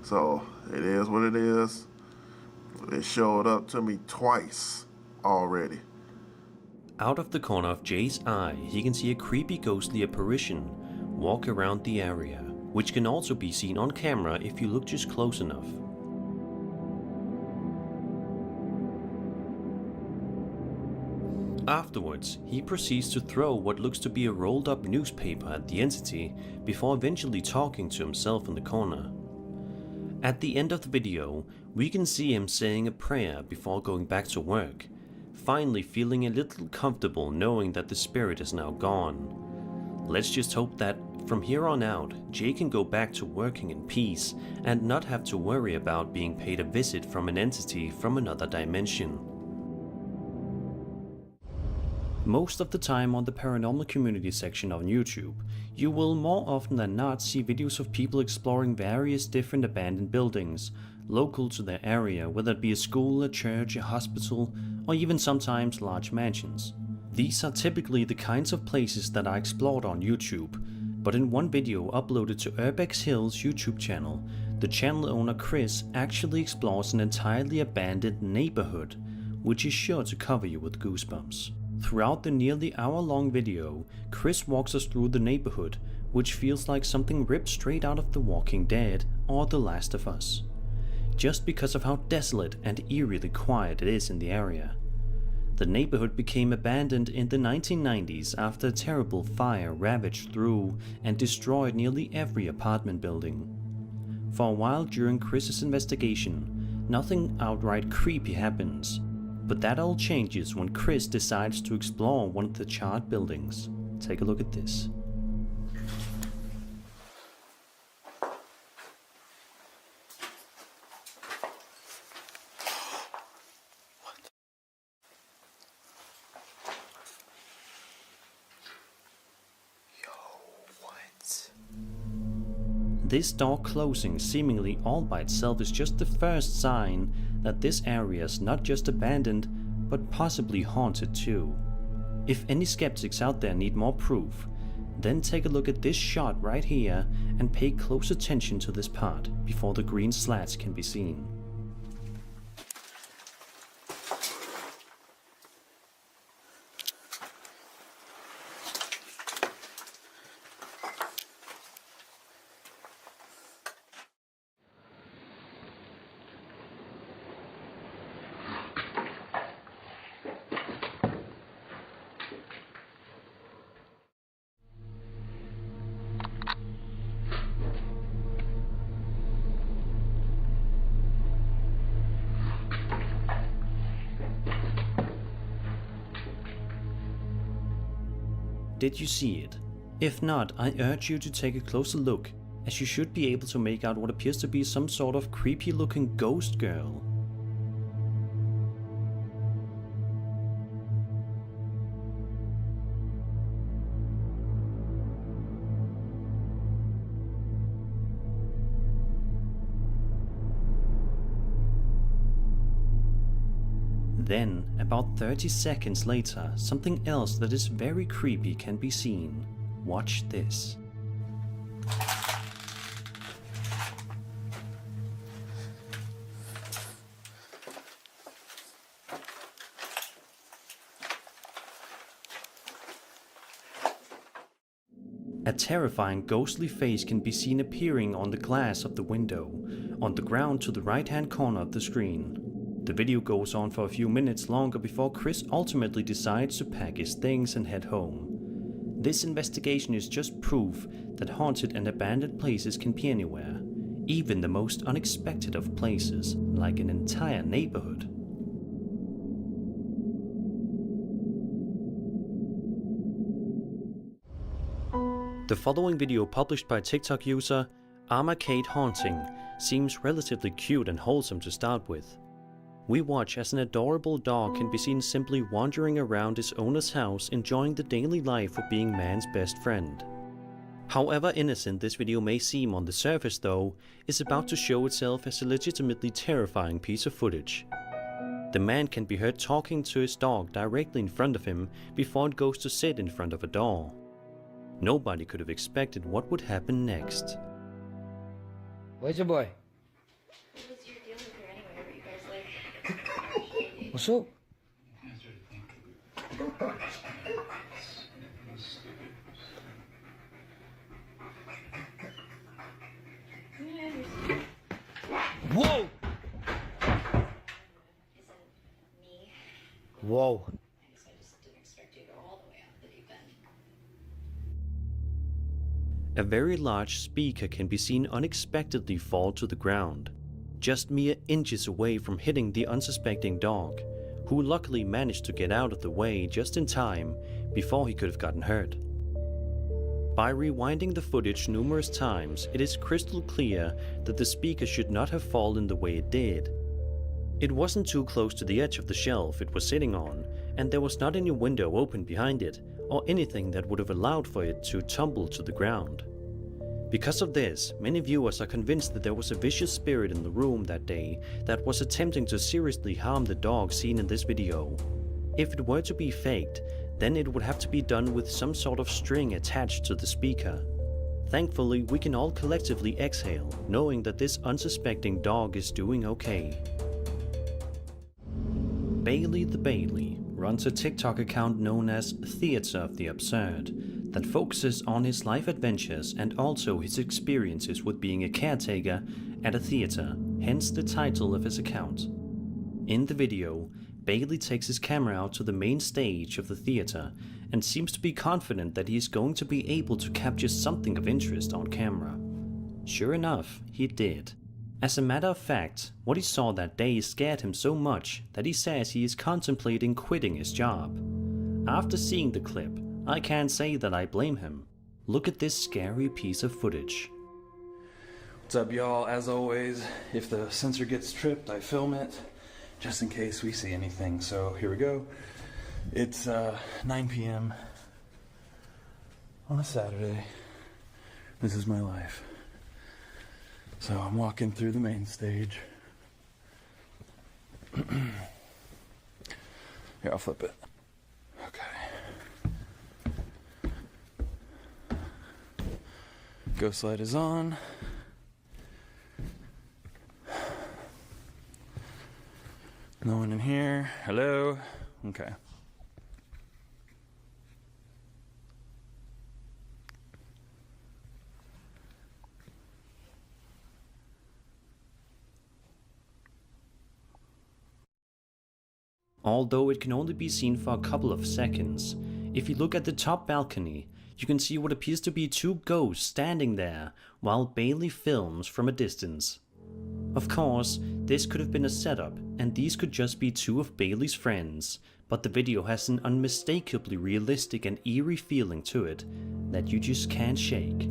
So it is what it is. It showed up to me twice already. Out of the corner of Jay's eye, he can see a creepy ghostly apparition walk around the area, which can also be seen on camera if you look just close enough. Afterwards, he proceeds to throw what looks to be a rolled up newspaper at the entity before eventually talking to himself in the corner. At the end of the video, we can see him saying a prayer before going back to work, finally feeling a little comfortable knowing that the spirit is now gone. Let's just hope that from here on out, Jay can go back to working in peace and not have to worry about being paid a visit from an entity from another dimension. Most of the time on the paranormal community section on YouTube, you will more often than not see videos of people exploring various different abandoned buildings, local to their area, whether it be a school, a church, a hospital, or even sometimes large mansions. These are typically the kinds of places that are explored on YouTube, but in one video uploaded to Urbex Hill's YouTube channel, the channel owner Chris actually explores an entirely abandoned neighborhood, which is sure to cover you with goosebumps. Throughout the nearly hour-long video, Chris walks us through the neighborhood, which feels like something ripped straight out of The Walking Dead or The Last of Us, just because of how desolate and eerily quiet it is in the area. The neighborhood became abandoned in the 1990s after a terrible fire ravaged through and destroyed nearly every apartment building. For a while during Chris's investigation, nothing outright creepy happens, but that all changes when Chris decides to explore one of the charred buildings. Take a look at this. This door closing seemingly all by itself is just the first sign that this area is not just abandoned, but possibly haunted too. If any skeptics out there need more proof, then take a look at this shot right here and pay close attention to this part before the green slats can be seen. Did you see it? If not, I urge you to take a closer look, as you should be able to make out what appears to be some sort of creepy looking ghost girl. Then, about 30 seconds later, something else that is very creepy can be seen. Watch this. A terrifying ghostly face can be seen appearing on the glass of the window, on the ground to the right-hand corner of the screen. The video goes on for a few minutes longer before Chris ultimately decides to pack his things and head home. This investigation is just proof that haunted and abandoned places can be anywhere, even the most unexpected of places, like an entire neighborhood. The following video, published by TikTok user Armacade Haunting, seems relatively cute and wholesome to start with. We watch as an adorable dog can be seen simply wandering around his owner's house, enjoying the daily life of being man's best friend. However innocent this video may seem on the surface though, is about to show itself as a legitimately terrifying piece of footage. The man can be heard talking to his dog directly in front of him before it goes to sit in front of a door. Nobody could have expected what would happen next. Where's your boy? What's up? Whoa! Whoa. A very large speaker can be seen unexpectedly fall to the ground, just mere inches away from hitting the unsuspecting dog, who luckily managed to get out of the way just in time before he could have gotten hurt. By rewinding the footage numerous times, it is crystal clear that the speaker should not have fallen the way it did. It wasn't too close to the edge of the shelf it was sitting on, and there was not any window open behind it, or anything that would have allowed for it to tumble to the ground. Because of this, many viewers are convinced that there was a vicious spirit in the room that day that was attempting to seriously harm the dog seen in this video. If it were to be faked, then it would have to be done with some sort of string attached to the speaker. Thankfully, we can all collectively exhale, knowing that this unsuspecting dog is doing okay. Bailey the Bailey runs a TikTok account known as Theatre of the Absurd that focuses on his life adventures and also his experiences with being a caretaker at a theatre, hence the title of his account. In the video, Bailey takes his camera out to the main stage of the theatre and seems to be confident that he is going to be able to capture something of interest on camera. Sure enough, he did. As a matter of fact, what he saw that day scared him so much that he says he is contemplating quitting his job. After seeing the clip, I can't say that I blame him. Look at this scary piece of footage. What's up, y'all? As always, if the sensor gets tripped, I film it, just in case we see anything. So here we go. It's 9 p.m. on a Saturday. This is my life. So I'm walking through the main stage. Here, I'll flip it. Okay. Ghost light is on. No one in here. Hello? Okay. Although it can only be seen for a couple of seconds, if you look at the top balcony, you can see what appears to be two ghosts standing there while Bailey films from a distance. Of course, this could have been a setup, and these could just be two of Bailey's friends, but the video has an unmistakably realistic and eerie feeling to it that you just can't shake.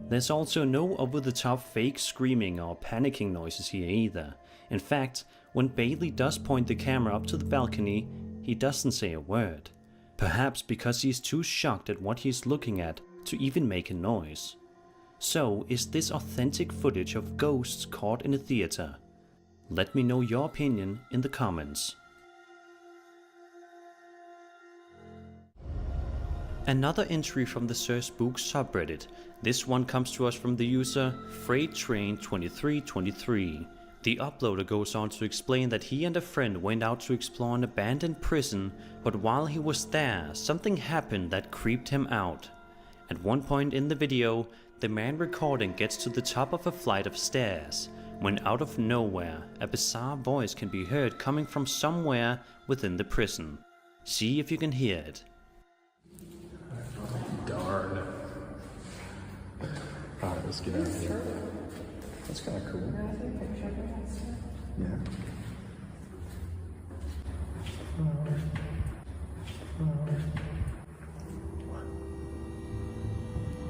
There's also no over-the-top fake screaming or panicking noises here either. In fact, when Bailey does point the camera up to the balcony, he doesn't say a word. Perhaps because he's too shocked at what he's looking at to even make a noise. So, is this authentic footage of ghosts caught in a theater? Let me know your opinion in the comments. Another entry from the Sir Spooks subreddit. This one comes to us from the user FreightTrain2323. The uploader goes on to explain that he and a friend went out to explore an abandoned prison, but while he was there, something happened that creeped him out. At one point in the video, the man recording gets to the top of a flight of stairs, when out of nowhere, a bizarre voice can be heard coming from somewhere within the prison. See if you can hear it. Darn. Alright, let's get out of here. That's kind of cool. Yeah.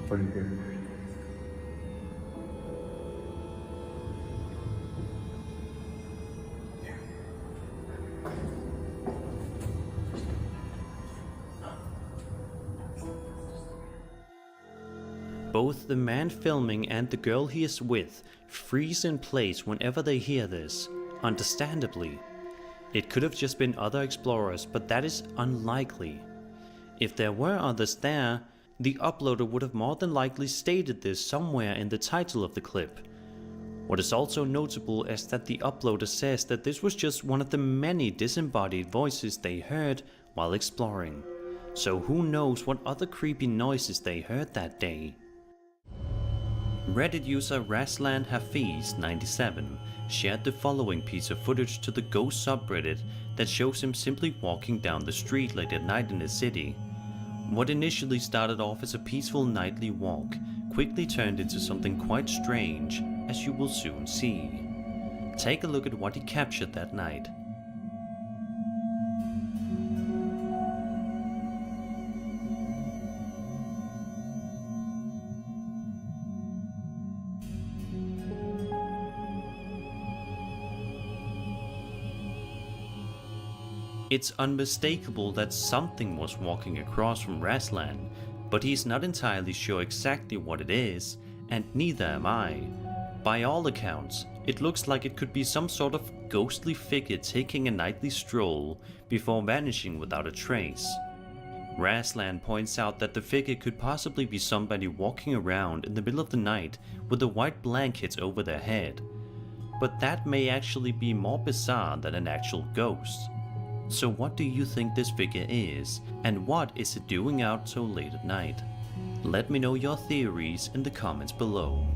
What do you hear? Yeah. Both the man filming and the girl he is with freeze in place whenever they hear this, understandably. It could have just been other explorers, but that is unlikely. If there were others there, the uploader would have more than likely stated this somewhere in the title of the clip. What is also notable is that the uploader says that this was just one of the many disembodied voices they heard while exploring. So who knows what other creepy noises they heard that day. Reddit user Raslan-Hafiz97 shared the following piece of footage to the Ghost subreddit that shows him simply walking down the street late at night in the city. What initially started off as a peaceful nightly walk quickly turned into something quite strange, as you will soon see. Take a look at what he captured that night. It's unmistakable that something was walking across from Raslan, but he's not entirely sure exactly what it is, and neither am I. By all accounts, it looks like it could be some sort of ghostly figure taking a nightly stroll before vanishing without a trace. Raslan points out that the figure could possibly be somebody walking around in the middle of the night with a white blanket over their head. But that may actually be more bizarre than an actual ghost. So what do you think this figure is, and what is it doing out so late at night? Let me know your theories in the comments below.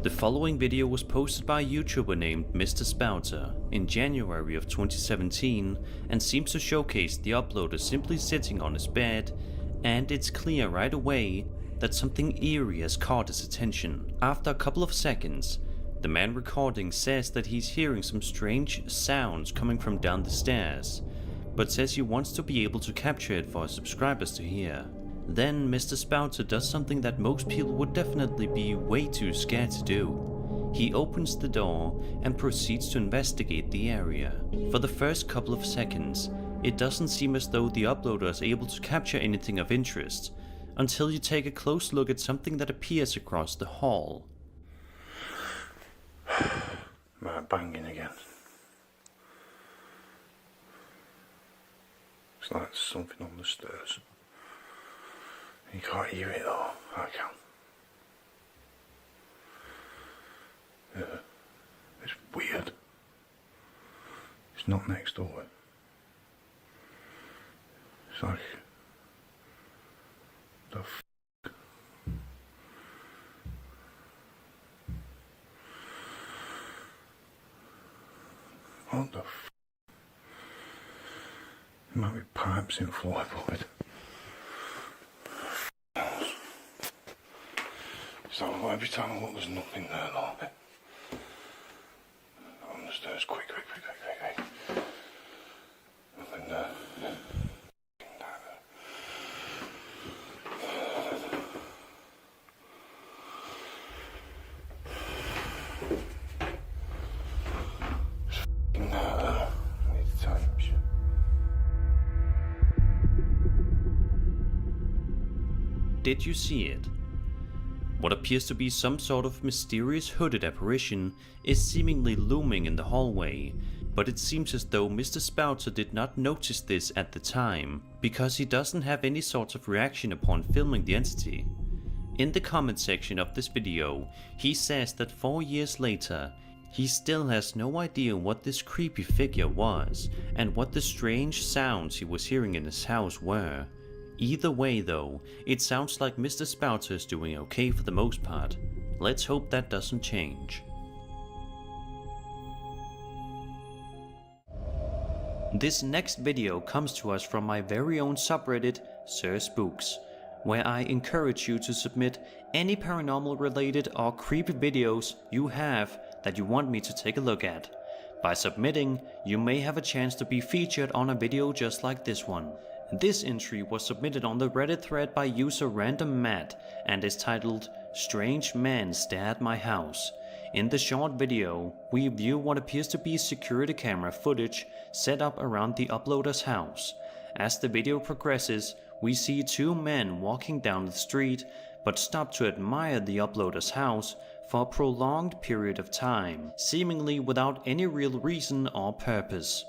The following video was posted by a YouTuber named Mr. Spouter in January of 2017 and seems to showcase the uploader simply sitting on his bed, and it's clear right away that something eerie has caught his attention. After a couple of seconds, the man recording says that he's hearing some strange sounds coming from down the stairs, but says he wants to be able to capture it for his subscribers to hear. Then Mr. Spouter does something that most people would definitely be way too scared to do. He opens the door and proceeds to investigate the area. For the first couple of seconds, it doesn't seem as though the uploader is able to capture anything of interest, until you take a close look at something that appears across the hall. Right, banging again. It's like something on the stairs. You can't hear it though. I can. Yeah, it's weird. It's not next door. It's like... the f***. What the f***? There might be pipes in floorboard. So every time I look, there's nothing there, though. On the stairs, quick. Nothing there. Did you see it? What appears to be some sort of mysterious hooded apparition is seemingly looming in the hallway, but it seems as though Mr. Spouter did not notice this at the time, because he doesn't have any sort of reaction upon filming the entity. In the comment section of this video, he says that 4 years later, he still has no idea what this creepy figure was, and what the strange sounds he was hearing in his house were. Either way though, it sounds like Mr. Spouter is doing okay for the most part. Let's hope that doesn't change. This next video comes to us from my very own subreddit, Sir Spooks, where I encourage you to submit any paranormal related or creepy videos you have that you want me to take a look at. By submitting, you may have a chance to be featured on a video just like this one. This entry was submitted on the Reddit thread by user Random Matt and is titled "Strange Man Stare at My House." In the short video, we view what appears to be security camera footage set up around the uploader's house. As the video progresses, we see two men walking down the street, but stop to admire the uploader's house for a prolonged period of time, seemingly without any real reason or purpose.